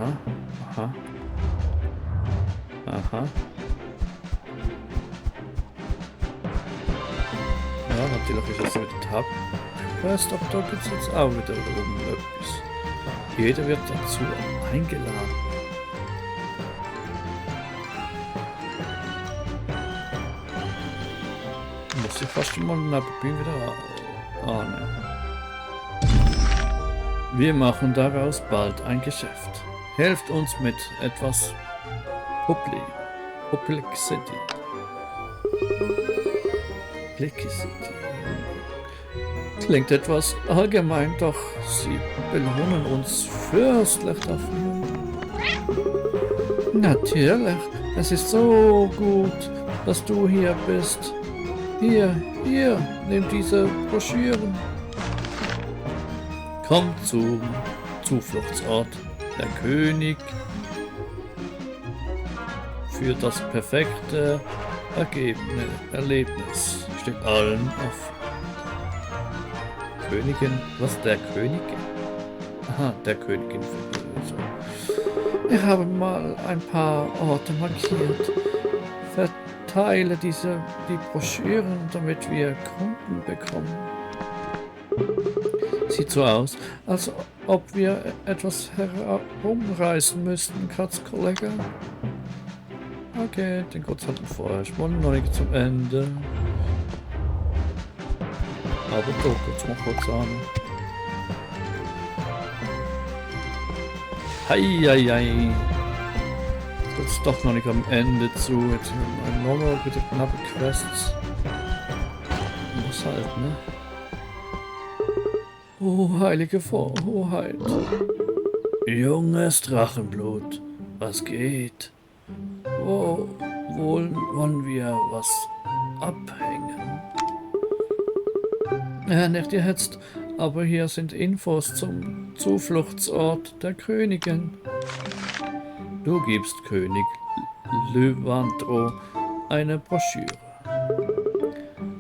Aha. Aha. Aha. Ja, natürlich ist jetzt wieder Tab. Quest, aber da gibt es jetzt auch wieder oben etwas. Jeder wird dazu eingeladen. Muss ich fast mal nebenbei wieder ahnen. Wir machen daraus bald ein Geschäft. Helft uns mit etwas Publicity. Klingt etwas allgemein, doch sie belohnen uns fürstlich dafür. Natürlich, es ist so gut, dass du hier bist. Hier, nimm diese Broschüren. Kommt zum Zufluchtsort, der König, für das perfekte Erlebnis. Steht allen auf. Königin, was der Königin? Aha, der Königin. Ich habe mal ein paar Orte markiert. Verteile die Broschüren, damit wir Kunden bekommen. Sieht so aus, als ob wir etwas herumreißen müssten, Katzkollege. Okay, den kurz hatten wir vorher. Ich wollte noch nicht zum Ende. Aber doch, jetzt mal kurz an. Heieiei. Jetzt doch noch nicht am Ende zu. Jetzt haben wir nochmal bitte knappe Quests. Muss halt, ne? Oh, heilige Hoheit. Junges Drachenblut, was geht? Wo wollen wir was abhängen? Nicht jetzt, aber hier sind Infos zum Zufluchtsort der Königin. Du gibst König Lövandro eine Broschüre.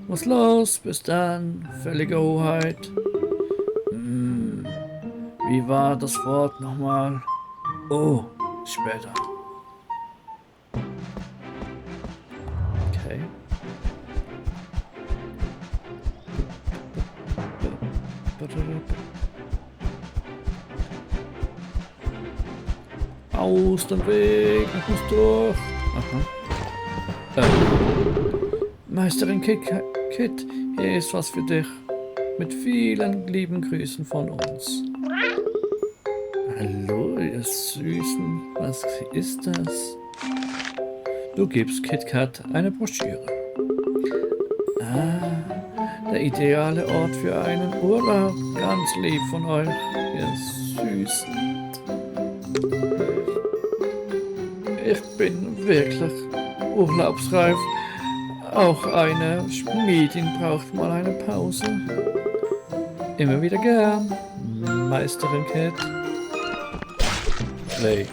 Was los? Bis dann, völlige Hoheit. Wie war das Wort nochmal? Oh, später. Okay. Aus dem Weg, ich muss durch. Aha. Meisterin Kit, hier ist was für dich. Mit vielen lieben Grüßen von uns. Hallo, ihr Süßen, was ist das? Du gibst KitKat eine Broschüre. Der ideale Ort für einen Urlaub. Ganz lieb von euch, ihr Süßen. Ich bin wirklich urlaubsreif. Auch eine Schmiedin braucht mal eine Pause. Immer wieder gern, Meisterin Kit. Hey.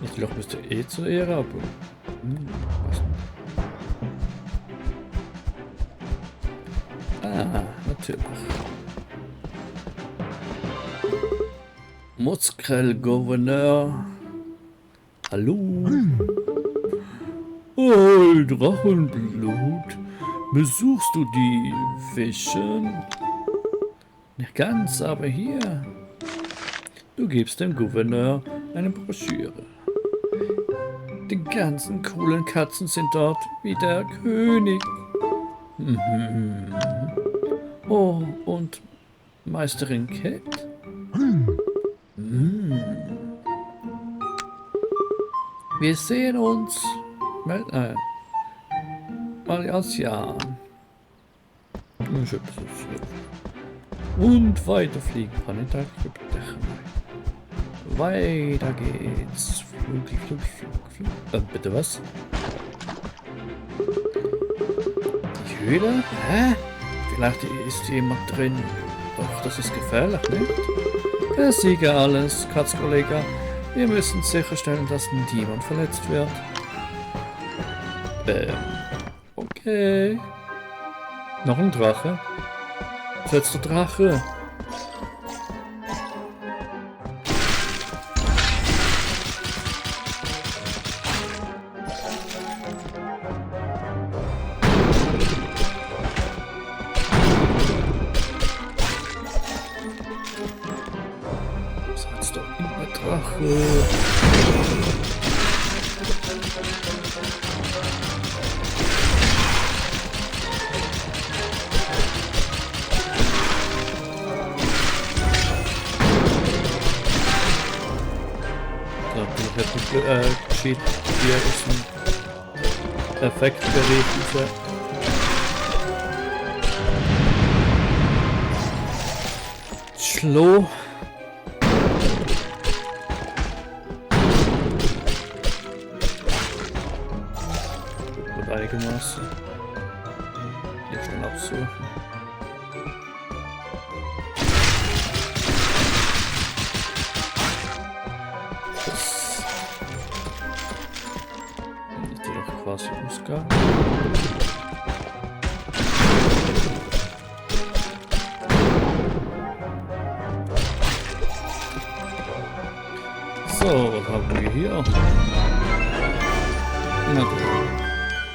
Natürlich bist du eh zu Ehre, aber... natürlich. Muskrell Gouverneur. Hallo. Oh, Drachenblut. Besuchst du die Fische? Nicht ganz, aber hier. Du gibst dem Gouverneur eine Broschüre. Die ganzen coolen Katzen sind dort wie der König. Oh, und Meisterin Kit? Wir sehen uns mal als Jahr. Und weiter fliegen kann ich da weiter geht's. Flug. Bitte was? Die Höhle? Hä? Vielleicht ist jemand drin. Doch, das ist gefährlich, nicht? Versiege alles, Katzkollege. Wir müssen sicherstellen, dass niemand verletzt wird. Okay. Noch ein Drache. Letzter Drache. geschieht. Hier ist ein Effekt berechnet. Schlo. Gut einigermaßen. Hier schon absuchen. Das ist hier doch quasi Ausgang. So, was haben wir hier? Na gut.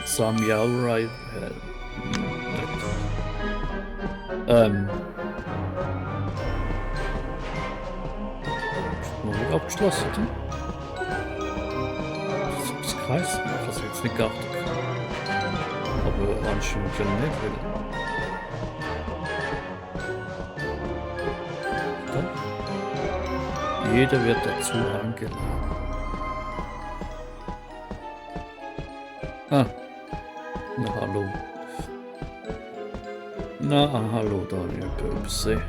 Samyaurai. Noch nicht abgeschlossen, oder? Das Kreis, das ist jetzt nicht geachtet. Aber anscheinend ja nicht will. Dann. Jeder wird dazu eingeladen. Ah. Na hallo. Na hallo Daniel Pöpse.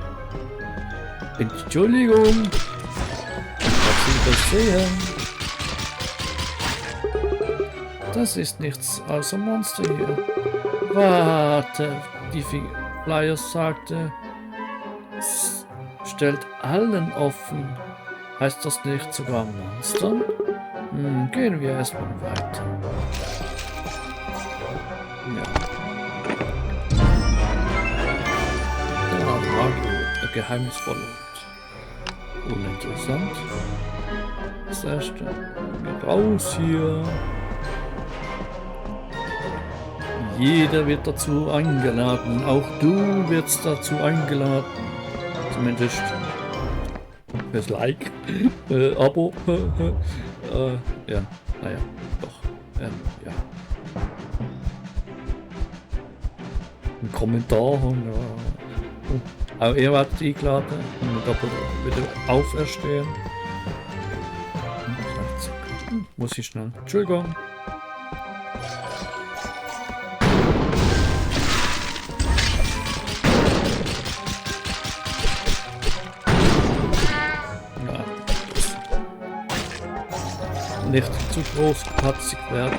Entschuldigung. Was Sie übersehen. Das ist nichts außer Monster hier. Warte, die Flyer sagte, es stellt allen offen. Heißt das nicht sogar Monstern? Gehen wir erstmal weiter. Ja. Da war geheimnisvoll und uninteressant. Das erste. Raus hier. Jeder wird dazu eingeladen. Auch du wirst dazu eingeladen. Zumindest fürs Like, Abo. Ja, naja, doch. Ja. Ein Kommentar. Ja. Auch ihr werdet eingeladen und aber wieder auferstehen. Muss ich schnell. Entschuldigung. Nicht zu groß katzig werden.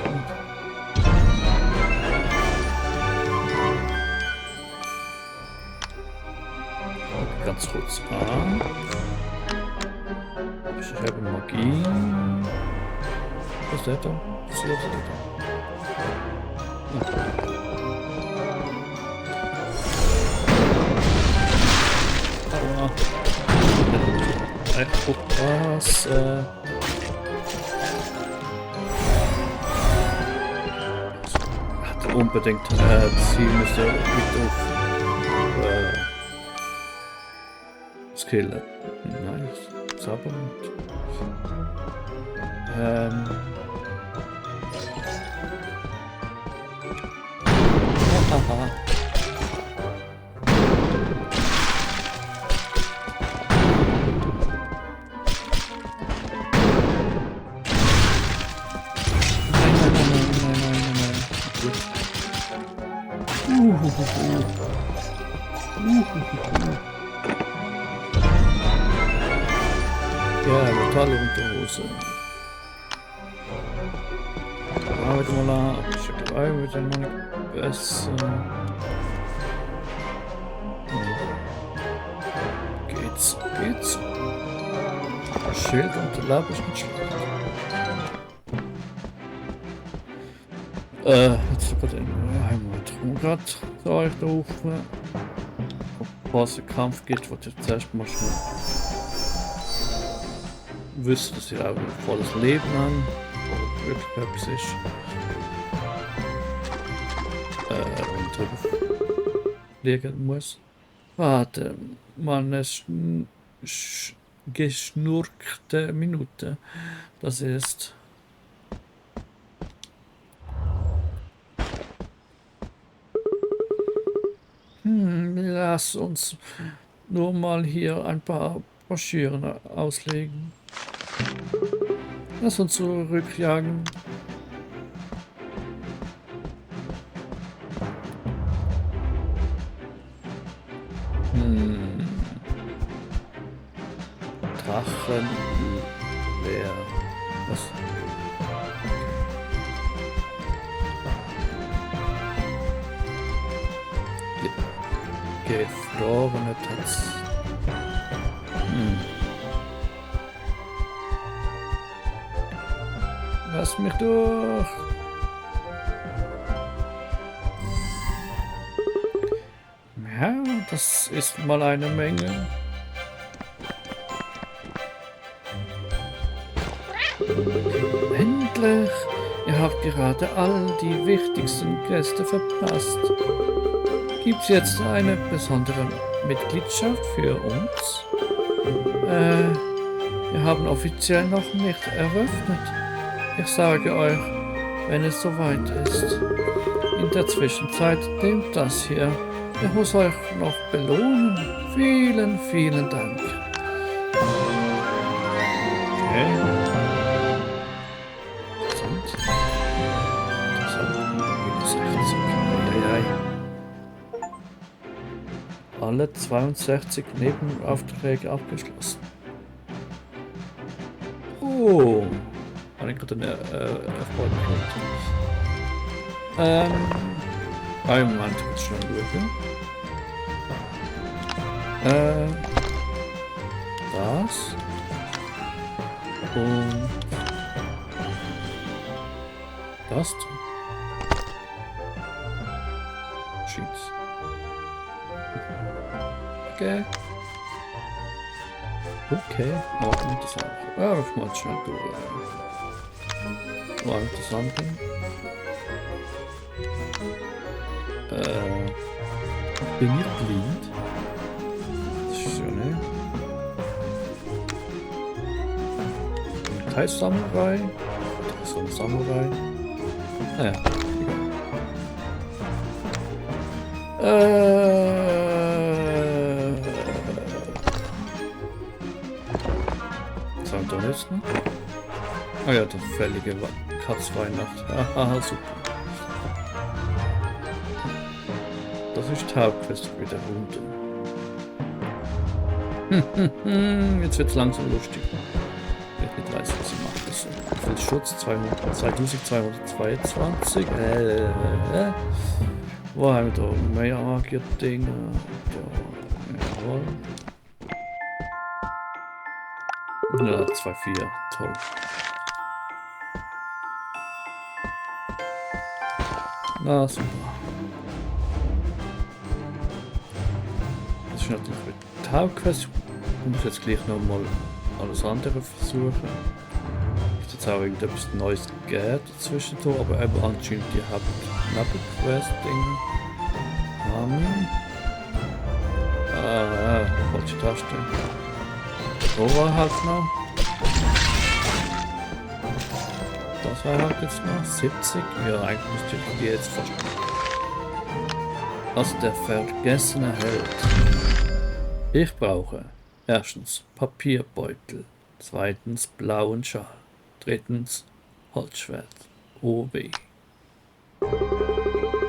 Okay, ganz kurz an. Ich habe Magie. Was ist der da? Was ist der da? Was? Unbedingt ziehen müsste mit auf Skill. Nice. Sauber. Haha. Ja, Metallunterhose. Arbeit mal ab. Ich glaube, wird dann mal besser. Geht's. Schild und Lab ist nicht schlecht. Jetzt sogar den Heimatrugrad soll ich da rufen. Bevor es einen Kampf geht, wird jetzt zuerst mal schnell wissen, dass sie auch volles Leben haben. Wirklich etwas ist. Und drauf liegen muss. Warte, meine geschnurkte Minute. Das ist. Lass uns nur mal hier ein paar Broschüren auslegen. Lass uns zurückjagen. Drachen leer. Was? Gefrorene Tatz. Lass mich durch. Ja, das ist mal eine Menge. Endlich! Ihr habt gerade all die wichtigsten Gäste verpasst. Gibt's jetzt eine besondere Mitgliedschaft für uns? Wir haben offiziell noch nicht eröffnet. Ich sage euch, wenn es soweit ist. In der Zwischenzeit nehmt das hier. Ich muss euch noch belohnen. Vielen, vielen Dank. Okay. Alle 62 Nebenaufträge abgeschlossen. Oh, habe ich gerade eine Erfolg gehabt. Einen Moment, kurz schon schauen. Das. Und das. Sheets. Okay. Okay, aber nicht das auch. Ja, ich mal schnell durch. War interessant. Bin ich blind? Das ist ja ne? Kein Samurai. Das ist ein Samurai. Naja, egal. Was haben wir da jetzt noch? Ah ja, die fällige Katzweihnacht. Haha, super. Das ist die Hauptquest wieder runter. Jetzt wird es langsam lustig. Ich nicht weiß, was ich mache. Für Schutz 2222. Wo haben wir da mehr Magier-Dinger? Jawohl. Ja, 2,4. Toll. Na super. Das ist natürlich mit Hauptquest. Ich muss jetzt gleich nochmal alles andere versuchen. Ich jetzt auch irgendetwas Neues gegeben dazwischen, aber eben anscheinend die Hauptnebenquest-Dinge. Falsche Taste. So war halt noch. Das war halt jetzt noch 70. Ja, eigentlich müsste ich die jetzt fast. Also der vergessene Held. Ich brauche erstens Papierbeutel, zweitens blauen Schal, drittens Holzschwert. OW.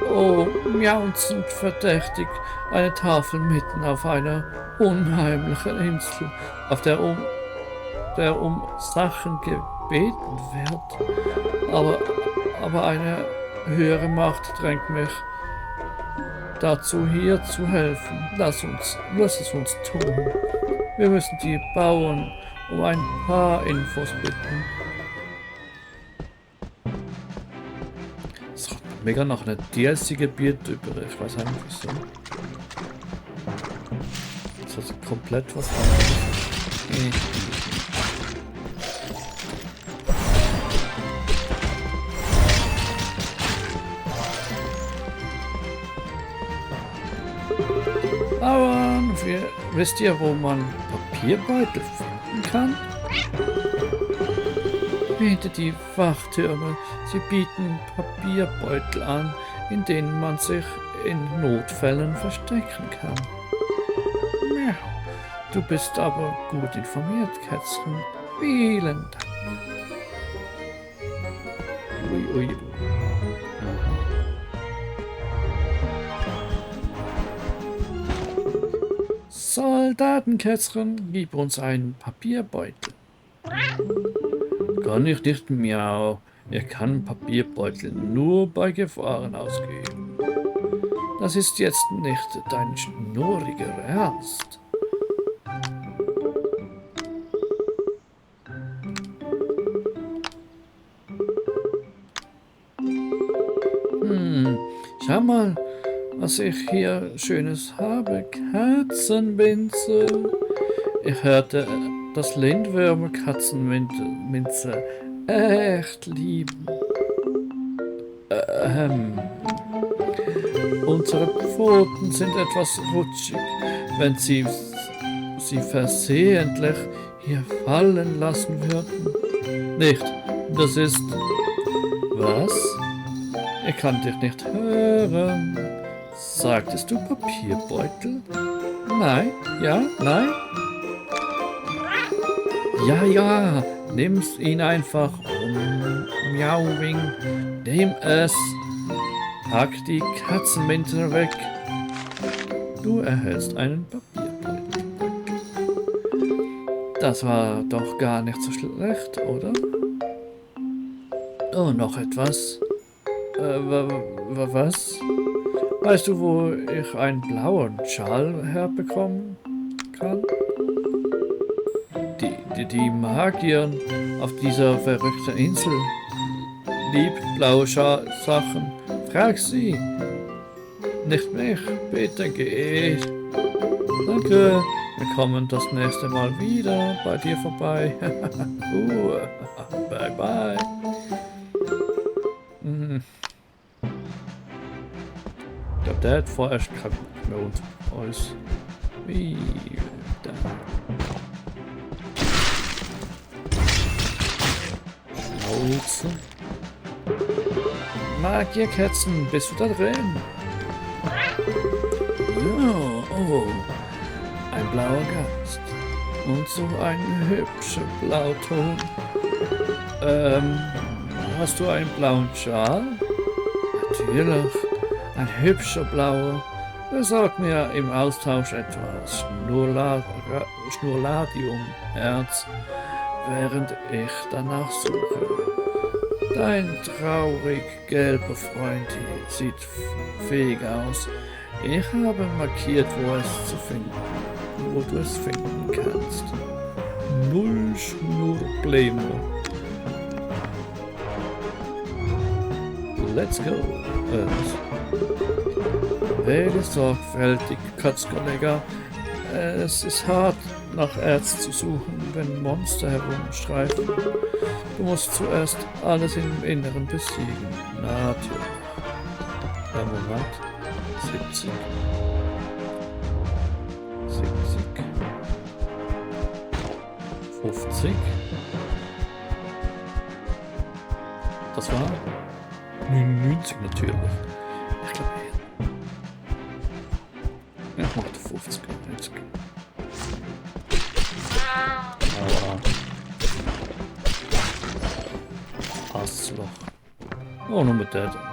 Oh, miauzend verdächtig, eine Tafel mitten auf einer unheimlichen Insel, auf der um Sachen gebeten wird. Aber eine höhere Macht drängt mich dazu, hier zu helfen. Lass es uns tun. Wir müssen die Bauern um ein paar Infos bitten. Es hat mega nach einer DLC-Gebiet über. Ich weiß nicht wieso. Das ist komplett was anderes. Aber wisst ihr, wo man Papierbeutel finden kann? Hinter die Wachtürme. Sie bieten Papierbeutel an, in denen man sich in Notfällen verstecken kann. Ja, du bist aber gut informiert, Kätzchen. Vielen Dank. Ui, ui. Soldatenkätzchen, gib uns einen Papierbeutel. Kann ich nicht, miau. Ich kann Papierbeutel nur bei Gefahren ausgeben. Das ist jetzt nicht dein schnurriger Ernst. Schau mal, was ich hier Schönes habe. Katzenminze. Ich hörte, dass Lindwürmer Katzenminze echt lieben. Unsere Pfoten sind etwas rutschig. Wenn sie versehentlich hier fallen lassen würden. Nicht, das ist... Was? Ich kann dich nicht hören. Sagtest du Papierbeutel? Nein, ja, nein? Ja, ja, nimm's ihn einfach Miauwing, nimm es. Pack die Katzenminze weg. Du erhältst einen Papierbeutel. Das war doch gar nicht so schlecht, oder? Oh, noch etwas. Was? Weißt du, wo ich einen blauen Schal herbekommen kann? Die Magier auf dieser verrückten Insel liebt blaue Sachen. Frag sie. Nicht mich. Bitte geh. Danke. Wir kommen das nächste Mal wieder bei dir vorbei. Bye bye. Ich glaube, der hat vorerst keinen Bock mehr unter uns. Wie da. Schnauze. Magierkätzchen, bist du da drin? Ja, oh. Ein blauer Gast. Und so ein hübscher Blauton. Hast du einen blauen Schal? Natürlich. Ein hübscher blauer. Besorg mir im Austausch etwas Schnurladium-Herz, während ich danach suche. Dein traurig gelber Freund sieht fähig aus. Ich habe markiert, wo du es finden kannst. Null Schnurbleme. Let's go. Werde sorgfältig, Katzkollege. Es ist hart, nach Erz zu suchen, wenn Monster herumstreifen. Du musst zuerst alles im Inneren besiegen. Natürlich. Moment. 70. 50. Das war 99 natürlich. Ich glaube, ich machte 50. 90. Aber Hassloch. Oh, nur mit der da.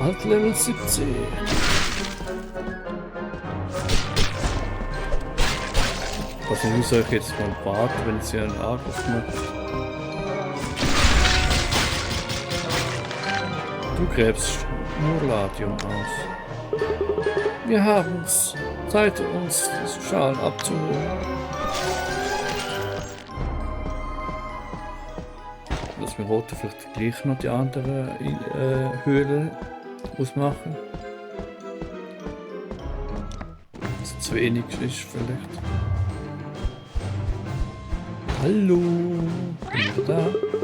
Alt Level 70. Also wie soll ich jetzt mal warten, wenn sie einen Arc aufmacht? Du gräbst Schnurladium aus. Wir haben's. Zeit, uns die Schalen abzuholen. Lass mir Rote vielleicht gleich noch die andere Höhle ausmachen. Dass es zu wenig ist vielleicht. Hallo, bin ich da?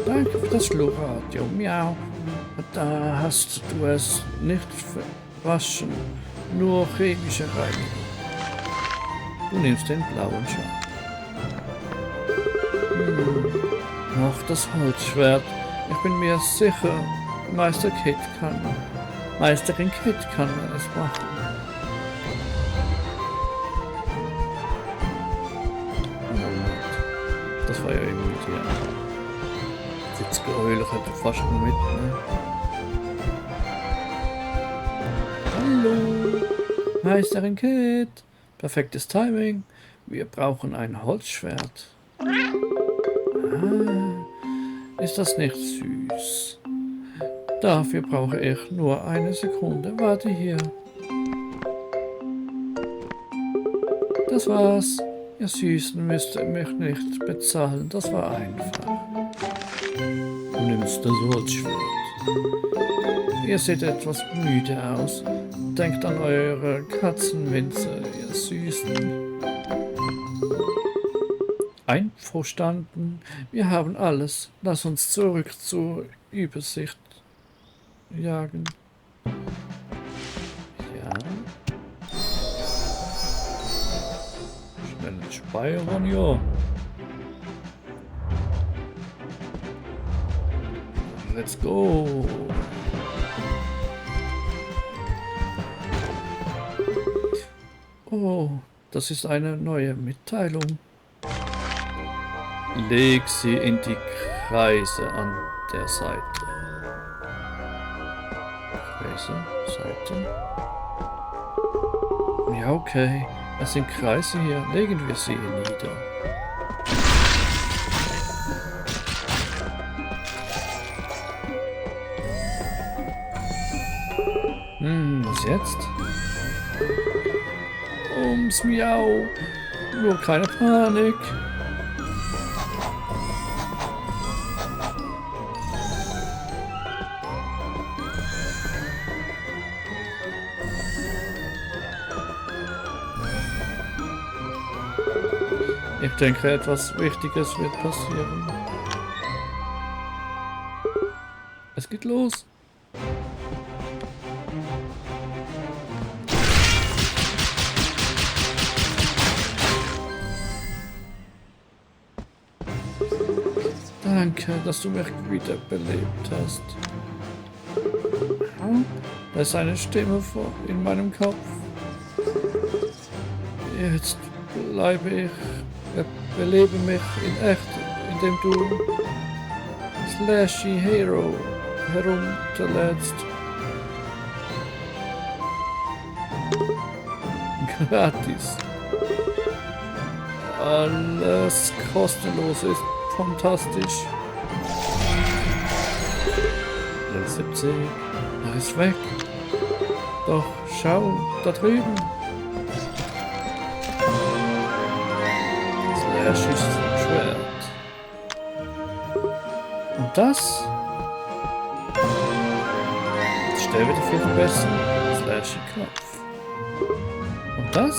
Danke für das Schlurradio. Miau. Da hast du es nicht verwaschen. Nur chemische Reinigung. Du nimmst den blauen Schal. Noch das Holzschwert. Ich bin mir sicher, Meisterin Kit kann es machen. Das war ja eben mit dir. Das Geheul hätte fast schon mit, ne? Hallo, Meisterin Kit. Perfektes Timing. Wir brauchen ein Holzschwert. Ist das nicht süß? Dafür brauche ich nur eine Sekunde. Warte hier. Das war's. Ihr Süßen müsst mich nicht bezahlen. Das war einfach. Du nimmst das Holzschwert. Ihr seht etwas müde aus. Denkt an eure Katzenminze, ihr Süßen. Einverstanden. Wir haben alles. Lass uns zurück zur Übersicht jagen. Ja. Schnell speichern, ja. Let's go. Oh, das ist eine neue Mitteilung. Leg sie in die Kreise an der Seite. Kreise, Seite. Ja, okay. Es sind Kreise hier. Legen wir sie nieder. Was jetzt? Ums Miau. Nur keine Panik. Ich denke, etwas Wichtiges wird passieren. Es geht los. Danke, dass du mich wiederbelebt hast. Da ist eine Stimme in meinem Kopf. Jetzt belebe mich in echt, indem du Slashy Hero herunterlädst. Gratis. Alles kostenlos ist fantastisch. Level 70. Er ist weg. Doch schau, da drüben. Slash ist Schwert. Und das? Stell wieder viel verbessern. Slash Kopf. Und das?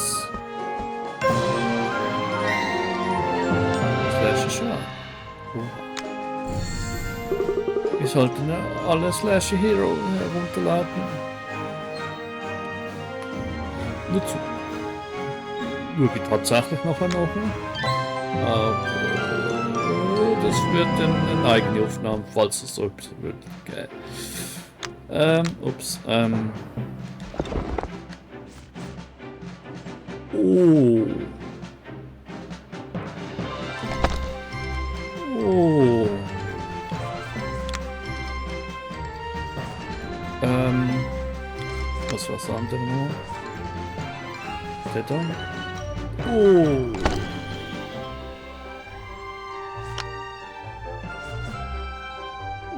Slash Schal. Wir sollten alle Slashy Hero herunterladen. Nur die tatsächlich noch einmal. Aber das wird eine eigene Aufnahme, falls es so etwas wird. Okay. Ups. Oh. Oh. Was war's andere noch? Der da? Oh.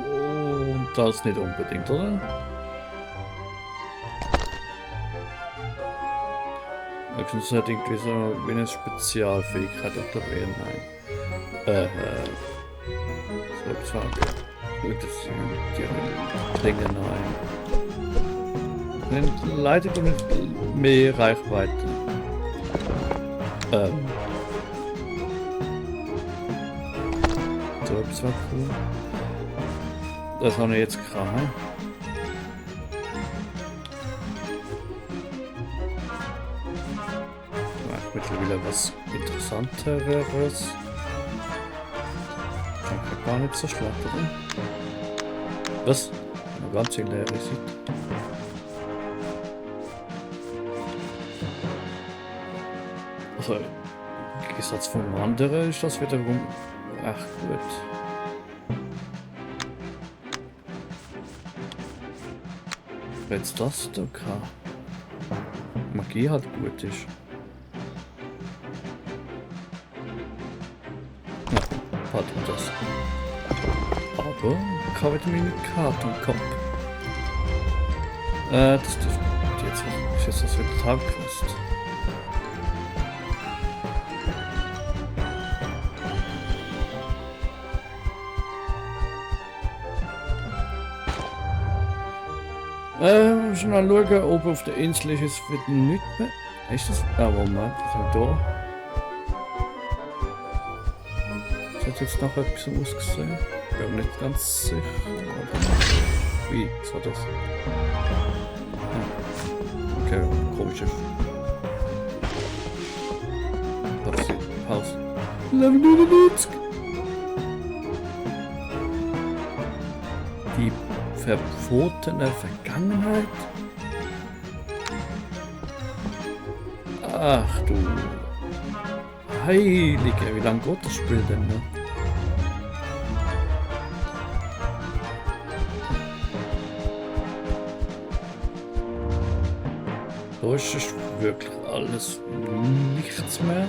Und das nicht unbedingt, oder? Höchstens hat irgendwie so wie eine Spezialfähigkeit, ich glaube eher nein. So etwas war. Die Dinge nein. Leitet und mit mehr Reichweite. So etwas war cool. Das haben wir jetzt gerade. Mit mittlerweile was Interessanteres. Gar nicht so schlecht, oder? Was? Eine ganz leere Seite. Also, im Gegensatz vom anderen ist das wiederum echt gut. Jetzt das da kann. Magie halt gut ist. Ja, hat das. Aber kann wieder meine Karte im Kopf. Das dürfte jetzt ist jetzt das wieder Tagquest. Schon mal schauen, ob auf der Insel ist es wird nichts mehr. Ist das? Ah, Moment, das ist da. Das hat jetzt noch etwas ausgesehen. Ich bin nicht ganz sicher. Wie? Was war das? Ah. Okay, komisches. Pause. Level 99! Die verbotene Vergangenheit? Ach du Heilige, wie lange geht das Spiel denn noch? Da ist es wirklich alles nichts mehr.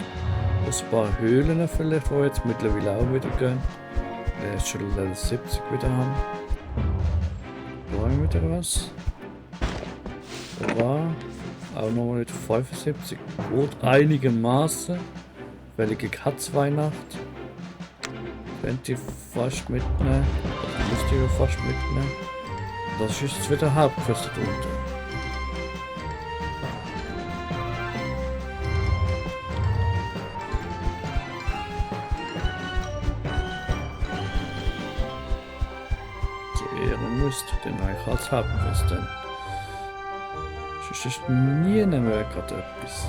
Ein paar Höhlen vielleicht, die jetzt mittlerweile auch wieder gehen. Der ist schon Level 70 wieder haben. Da haben wir wieder was. Da war auch nochmal mit 75. Gut, einigermaßen. Welche Katzweihnacht. Könnte ich fast mitnehmen. Oder müsste ich fast mitnehmen. Das ist jetzt wieder Hauptquest da unten. Den eigentlich als Hauptquest denn. Sonst ist nie mehr gerade etwas.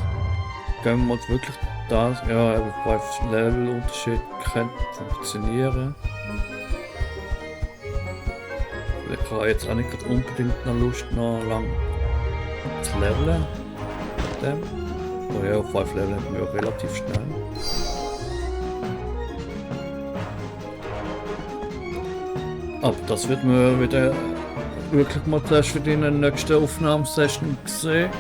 Gehen wir wirklich das, ja, eben bei Levelunterschied könnte funktionieren. Ich habe jetzt auch nicht unbedingt noch Lust, noch lang zu leveln. Oh ja, auf 5 Leveln haben wir relativ schnell. Aber das wird man wieder wirklich mal zuerst für die nächste Aufnahmesession sehen.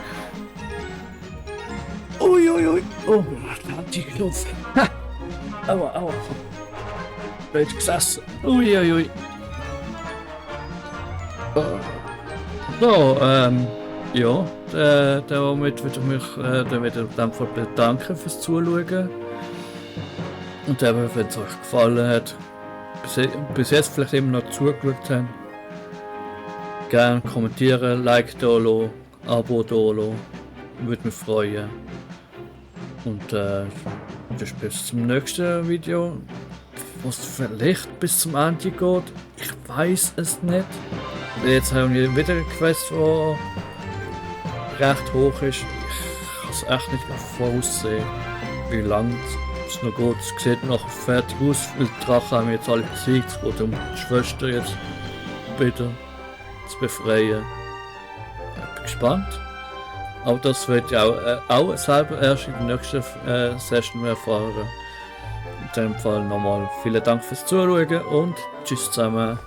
Uiuiui, oh, da hat die Luft. Aua. Blöd gesessen. Uiuiui. So, ja, damit würde ich mich in dem Fall bedanken fürs Zuschauen. Und eben, wenn es euch gefallen hat, bis jetzt vielleicht immer noch zugeschaut haben, gerne kommentieren, Like da lassen, Abo da lassen, würde mich freuen. Und bis zum nächsten Video, was vielleicht bis zum Ende geht, ich weiß es nicht. Jetzt haben wir wieder eine Quest, die recht hoch ist. Ich kann es echt nicht mehr voraussehen, wie lange es noch geht. Es sieht noch fertig aus, weil die Drachen haben jetzt alle besiegt. Es geht um die Schwester jetzt bitte zu befreien. Ich bin gespannt. Aber das wird ja auch selber erst in der nächsten Session erfahren. In dem Fall nochmal vielen Dank fürs Zuschauen und tschüss zusammen.